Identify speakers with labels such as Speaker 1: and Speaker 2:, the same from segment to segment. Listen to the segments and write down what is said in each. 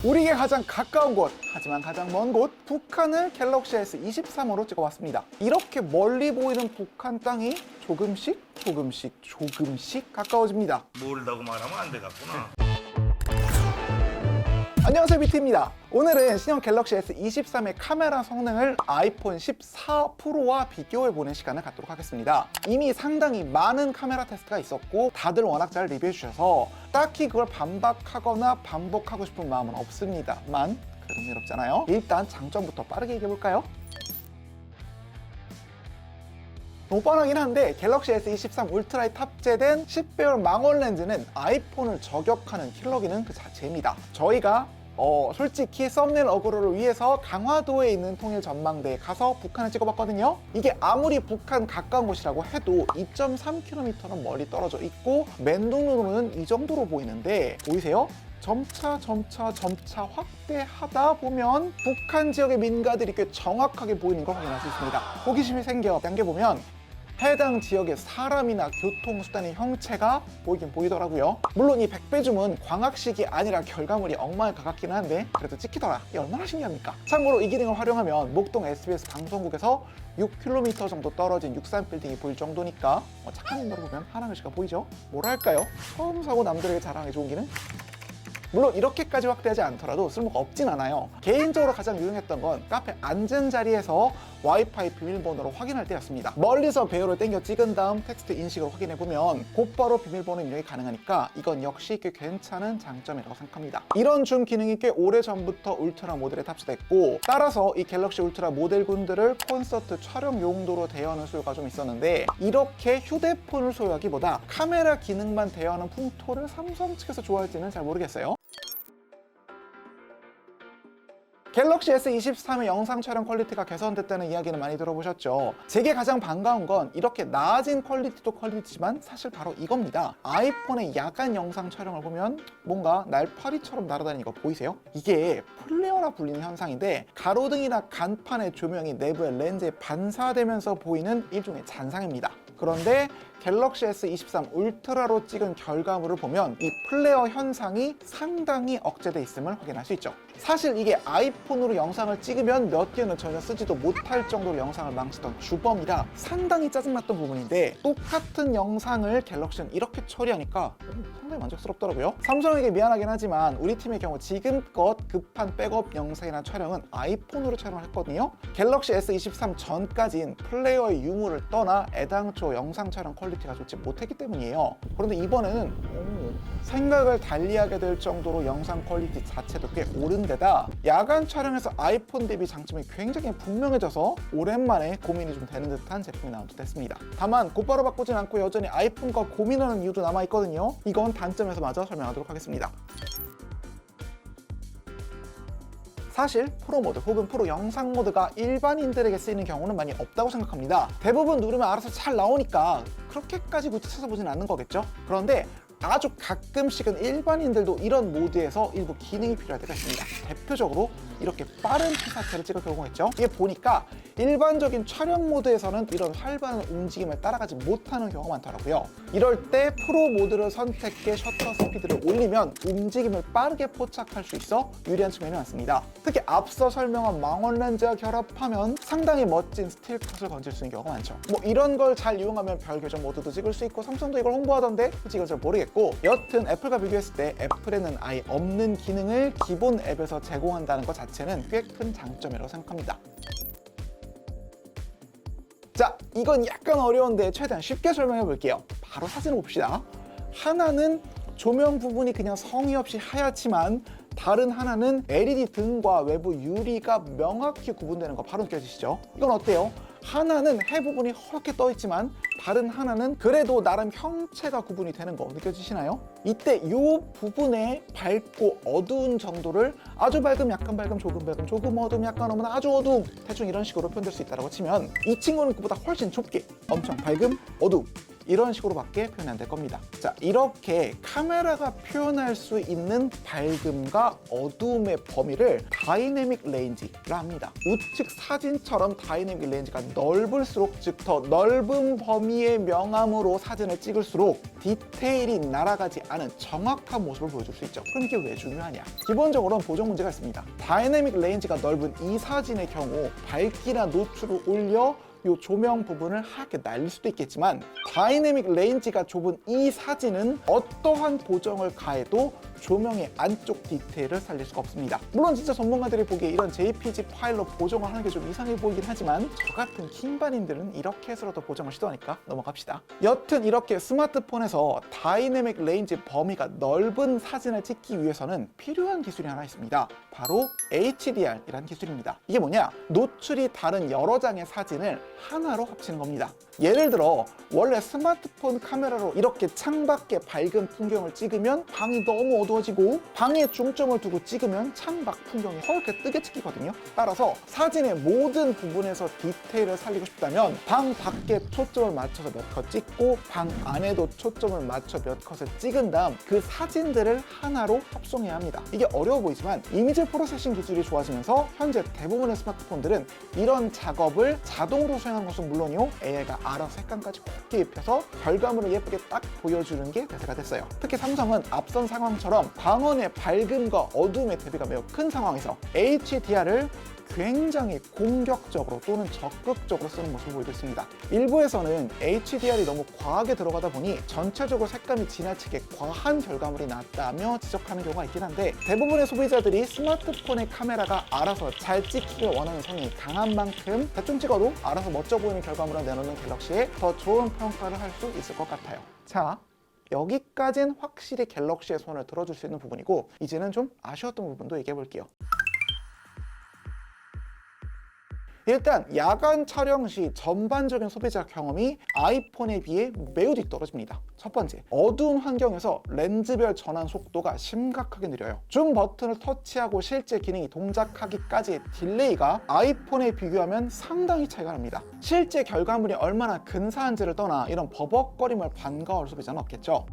Speaker 1: 우리에게 가장 가까운 곳, 하지만 가장 먼 곳, 북한을 갤럭시 S23으로 찍어봤습니다. 이렇게 멀리 보이는 북한 땅이 조금씩 가까워집니다.
Speaker 2: 모른다고 말하면 안 되겠구나.
Speaker 1: 안녕하세요, 비트입니다. 오늘은 신형 갤럭시 S23의 카메라 성능을 아이폰 14 프로와 비교해보는 시간을 갖도록 하겠습니다. 이미 상당히 많은 카메라 테스트가 있었고 다들 워낙 잘 리뷰해주셔서 딱히 그걸 반박하거나 반복하고 싶은 마음은 없습니다만 그래도 흥미롭잖아요. 일단 장점부터 빠르게 얘기해볼까요? 너무 뻔하긴 한데 갤럭시 S23 울트라에 탑재된 10배율 망원 렌즈는 아이폰을 저격하는 킬러 기능 그 자체입니다. 저희가 솔직히 썸네일 어그로를 위해서 강화도에 있는 통일 전망대에 가서 북한을 찍어봤거든요. 이게 아무리 북한 가까운 곳이라고 해도 2.3km는 멀리 떨어져 있고 맨눈 으로는 이 정도로 보이는데 보이세요? 점차 확대하다 보면 북한 지역의 민가들이 꽤 정확하게 보이는 걸 확인할 수 있습니다. 호기심이 생겨 당겨보면 해당 지역의 사람이나 교통수단의 형체가 보이긴 보이더라고요. 물론 이 100배 줌은 광학식이 아니라 결과물이 엉망에 가깝긴 한데 그래도 찍히더라. 이게 얼마나 신기합니까? 참고로 이 기능을 활용하면 목동 SBS 방송국에서 6km 정도 떨어진 63빌딩이 보일 정도니까 착한 눈으로 보면 하나글씨가 보이죠? 뭐랄까요? 처음 사고 남들에게 자랑하기 좋은 기능? 물론 이렇게까지 확대하지 않더라도 쓸모가 없진 않아요. 개인적으로 가장 유용했던 건 카페 앉은 자리에서 와이파이 비밀번호를 확인할 때였습니다. 멀리서 배열을 당겨 찍은 다음 텍스트 인식을 확인해보면 곧바로 비밀번호 입력이 가능하니까 이건 역시 꽤 괜찮은 장점이라고 생각합니다. 이런 줌 기능이 꽤 오래전부터 울트라 모델에 탑재됐고 따라서 이 갤럭시 울트라 모델군들을 콘서트 촬영 용도로 대여하는 수요가 좀 있었는데 이렇게 휴대폰을 소유하기보다 카메라 기능만 대여하는 풍토를 삼성 측에서 좋아할지는 잘 모르겠어요. 갤럭시 S23의 영상 촬영 퀄리티가 개선됐다는 이야기는 많이 들어보셨죠? 제게 가장 반가운 건 이렇게 나아진 퀄리티도 퀄리티지만 사실 바로 이겁니다. 아이폰의 야간 영상 촬영을 보면 뭔가 날파리처럼 날아다니는 거 보이세요? 이게 플레어라 불리는 현상인데 가로등이나 간판의 조명이 내부의 렌즈에 반사되면서 보이는 일종의 잔상입니다. 그런데 갤럭시 S23 울트라로 찍은 결과물을 보면 이 플레어 현상이 상당히 억제돼 있음을 확인할 수 있죠. 사실 이게 아이폰으로 영상을 찍으면 몇 개는 전혀 쓰지도 못할 정도로 영상을 망치던 주범이라 상당히 짜증났던 부분인데 똑같은 영상을 갤럭시는 이렇게 처리하니까 상당히 만족스럽더라고요. 삼성에게 미안하긴 하지만 우리 팀의 경우 지금껏 급한 백업 영상이나 촬영은 아이폰으로 촬영을 했거든요. 갤럭시 S23 전까진 플레이어의 유무를 떠나 애당초 영상 촬영 퀄리티가 좋지 못했기 때문이에요. 그런데 이번에는 생각을 달리하게 될 정도로 영상 퀄리티 자체도 꽤 오른 데다 야간 촬영에서 아이폰 대비 장점이 굉장히 분명해져서 오랜만에 고민이 좀 되는 듯한 제품이 나온 듯 했습니다. 다만 곧바로 바꾸진 않고 여전히 아이폰과 고민하는 이유도 남아있거든요. 이건 단점에서 마저 설명하도록 하겠습니다. 사실 프로 모드 혹은 프로 영상 모드가 일반인들에게 쓰이는 경우는 많이 없다고 생각합니다. 대부분 누르면 알아서 잘 나오니까 그렇게까지 굳이 찾아보진 않는 거겠죠? 그런데 아주 가끔씩은 일반인들도 이런 모드에서 일부 기능이 필요할 때가 있습니다. 대표적으로 이렇게 빠른 피사체를 찍을 경우가 있죠. 이게 보니까 일반적인 촬영 모드에서는 이런 활발한 움직임을 따라가지 못하는 경우가 많더라고요. 이럴 때 프로 모드를 선택해 셔터 스피드를 올리면 움직임을 빠르게 포착할 수 있어 유리한 측면이 많습니다. 특히 앞서 설명한 망원 렌즈와 결합하면 상당히 멋진 스틸컷을 건질 수 있는 경우가 많죠. 뭐 이런 걸 잘 이용하면 별 교정 모드도 찍을 수 있고 삼성도 이걸 홍보하던데 솔직히 이건 잘 모르겠고 여튼 애플과 비교했을 때 애플에는 아예 없는 기능을 기본 앱에서 제공한다는 것 자체는 꽤 큰 장점이라고 생각합니다. 자, 이건 약간 어려운데 최대한 쉽게 설명해 볼게요. 바로 사진을 봅시다. 하나는 조명 부분이 그냥 성의 없이 하얗지만 다른 하나는 LED 등과 외부 유리가 명확히 구분되는 거 바로 느껴지시죠? 이건 어때요? 하나는 해 부분이 허옇게 떠 있지만 다른 하나는 그래도 나름 형체가 구분이 되는 거 느껴지시나요? 이때 이 부분의 밝고 어두운 정도를 아주 밝음, 약간 밝음, 조금 밝음, 조금 어두움, 약간 어두움, 아주 어두움 대충 이런 식으로 표현될 수 있다고 치면 이 친구는 그보다 훨씬 좁게 엄청 밝음, 어두움 이런 식으로밖에 표현이 안 될 겁니다. 자, 이렇게 카메라가 표현할 수 있는 밝음과 어두움의 범위를 다이내믹 레인지라 합니다. 우측 사진처럼 다이내믹 레인지가 넓을수록, 즉 더 넓은 범위의 명암으로 사진을 찍을수록 디테일이 날아가지 않은 정확한 모습을 보여줄 수 있죠. 그럼 이게 왜 중요하냐? 기본적으로는 보정 문제가 있습니다. 다이내믹 레인지가 넓은 이 사진의 경우 밝기나 노출을 올려 이 조명 부분을 하얗게 날릴 수도 있겠지만, 다이내믹 레인지가 좁은 이 사진은 어떠한 보정을 가해도 조명의 안쪽 디테일을 살릴 수가 없습니다. 물론 진짜 전문가들이 보기에 이런 JPG 파일로 보정을 하는 게 좀 이상해 보이긴 하지만, 저 같은 킹반인들은 이렇게 해서라도 보정을 시도하니까 넘어갑시다. 여튼 이렇게 스마트폰에서 다이내믹 레인지 범위가 넓은 사진을 찍기 위해서는 필요한 기술이 하나 있습니다. 바로 HDR이라는 기술입니다. 이게 뭐냐? 노출이 다른 여러 장의 사진을 하나로 합치는 겁니다. 예를 들어 원래 스마트폰 카메라로 이렇게 창밖의 밝은 풍경을 찍으면 방이 너무 어두워지고, 방에 중점을 두고 찍으면 창밖 풍경이 허옇게 뜨게 찍히거든요. 따라서 사진의 모든 부분에서 디테일을 살리고 싶다면 방 밖에 초점을 맞춰서 몇 컷 찍고 방 안에도 초점을 맞춰 몇 컷을 찍은 다음 그 사진들을 하나로 합성해야 합니다. 이게 어려워 보이지만 이미지 프로세싱 기술이 좋아지면서 현재 대부분의 스마트폰들은 이런 작업을 자동으로 수행하는 것은 물론이요, AI가 알아서 색감까지 곱게 입혀서 결과물을 예쁘게 딱 보여주는 게 대세가 됐어요. 특히 삼성은 앞선 상황처럼 광원의 밝음과 어두움의 대비가 매우 큰 상황에서 HDR을 굉장히 공격적으로 또는 적극적으로 쓰는 모습을 보이고 있습니다. 일부에서는 HDR이 너무 과하게 들어가다 보니 전체적으로 색감이 지나치게 과한 결과물이 났다며 지적하는 경우가 있긴 한데, 대부분의 소비자들이 스마트폰의 카메라가 알아서 잘 찍히길 원하는 성향이 강한 만큼 대충 찍어도 알아서 멋져 보이는 결과물을 내놓는 갤럭시에 더 좋은 평가를 할 수 있을 것 같아요. 자, 여기까지는 확실히 갤럭시의 손을 들어줄 수 있는 부분이고, 이제는 좀 아쉬웠던 부분도 얘기해 볼게요. 일단 야간 촬영 시 전반적인 소비자 경험이 아이폰에 비해 매우 뒤떨어집니다. 첫 번째, 어두운 환경에서 렌즈별 전환 속도가 심각하게 느려요. 줌 버튼을 터치하고 실제 기능이 동작하기까지의 딜레이가 아이폰에 비교하면 상당히 차이가 납니다. 실제 결과물이 얼마나 근사한지를 떠나 이런 버벅거림을 반가워할 소비자는 없겠죠.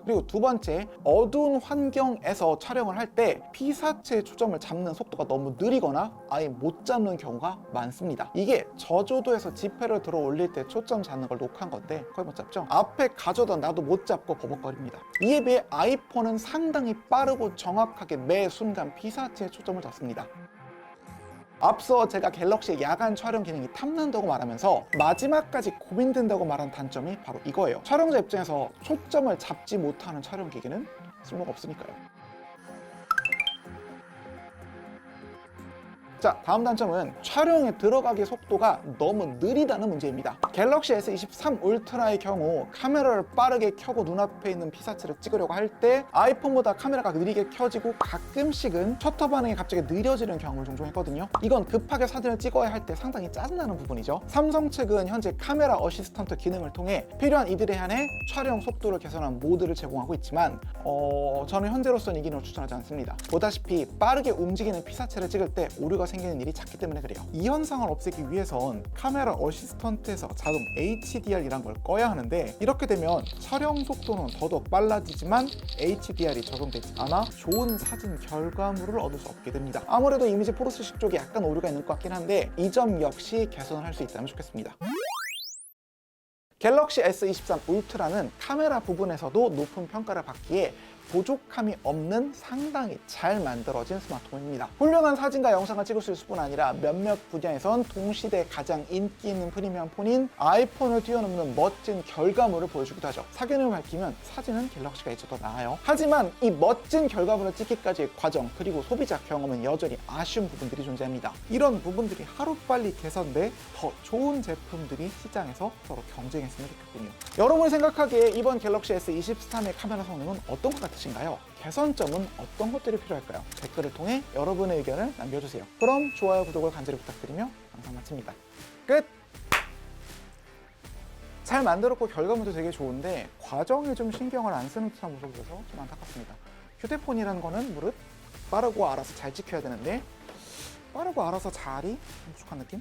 Speaker 1: 그리고 두 번째, 어두운 환경에서 촬영을 할 때 피사체의 초점을 잡는 속도가 너무 느리거나 아예 못 잡는 경우가 많습니다. 이게 저조도에서 지폐를 들어 올릴 때 초점 잡는 걸 녹화한 건데 거의 못 잡죠? 앞에 가져다 놔도 못 잡고 버벅거립니다. 이에 비해 아이폰은 상당히 빠르고 정확하게 매 순간 피사체의 초점을 잡습니다. 앞서 제가 갤럭시의 야간 촬영 기능이 탐난다고 말하면서 마지막까지 고민된다고 말한 단점이 바로 이거예요. 촬영자 입장에서 초점을 잡지 못하는 촬영 기기는 쓸모가 없으니까요. 자, 다음 단점은 촬영에 들어가기 속도가 너무 느리다는 문제입니다. 갤럭시 S23 울트라의 경우 카메라를 빠르게 켜고 눈앞에 있는 피사체를 찍으려고 할 때 아이폰보다 카메라가 느리게 켜지고 가끔씩은 셔터 반응이 갑자기 느려지는 경우를 종종 했거든요. 이건 급하게 사진을 찍어야 할 때 상당히 짜증나는 부분이죠. 삼성 측은 현재 카메라 어시스턴트 기능을 통해 필요한 이들에 한해 촬영 속도를 개선한 모드를 제공하고 있지만 저는 현재로서는 이 기능을 추천하지 않습니다. 보다시피 빠르게 움직이는 피사체를 찍을 때 오류가 생기는 일이 작기 때문에 그래요. 이 현상을 없애기 위해선 카메라 어시스턴트에서 자동 HDR이란 걸 꺼야 하는데, 이렇게 되면 촬영 속도는 더더욱 빨라지지만 HDR이 적용되지 않아 좋은 사진 결과물을 얻을 수 없게 됩니다. 아무래도 이미지 프로세싱 쪽에 약간 오류가 있는 것 같긴 한데 이 점 역시 개선을 할 수 있다면 좋겠습니다. 갤럭시 S23 울트라는 카메라 부분에서도 높은 평가를 받기에 부족함이 없는 상당히 잘 만들어진 스마트폰입니다. 훌륭한 사진과 영상을 찍을 수 있을 뿐 아니라 몇몇 분야에선 동시대 가장 인기 있는 프리미엄 폰인 아이폰을 뛰어넘는 멋진 결과물을 보여주기도 하죠. 사견을 밝히면 사진은 갤럭시가 이제 더 나아요. 하지만 이 멋진 결과물을 찍기까지의 과정, 그리고 소비자 경험은 여전히 아쉬운 부분들이 존재합니다. 이런 부분들이 하루빨리 개선돼 더 좋은 제품들이 시장에서 서로 경쟁했으면 좋겠군요. 여러분이 생각하기에 이번 갤럭시 S23의 카메라 성능은 어떤 것 같으신가요? 개선점은 어떤 것들이 필요할까요? 댓글을 통해 여러분의 의견을 남겨주세요. 그럼 좋아요, 구독을 간절히 부탁드리며 영상 마칩니다. 끝! 잘 만들었고 결과물도 되게 좋은데 과정에 좀 신경을 안 쓰는 듯한 모습을 보여서 좀 안타깝습니다. 휴대폰이라는 거는 무릇 빠르고 알아서 잘 찍혀야 되는데 빠르고 알아서 잘이 좀 부족한 느낌?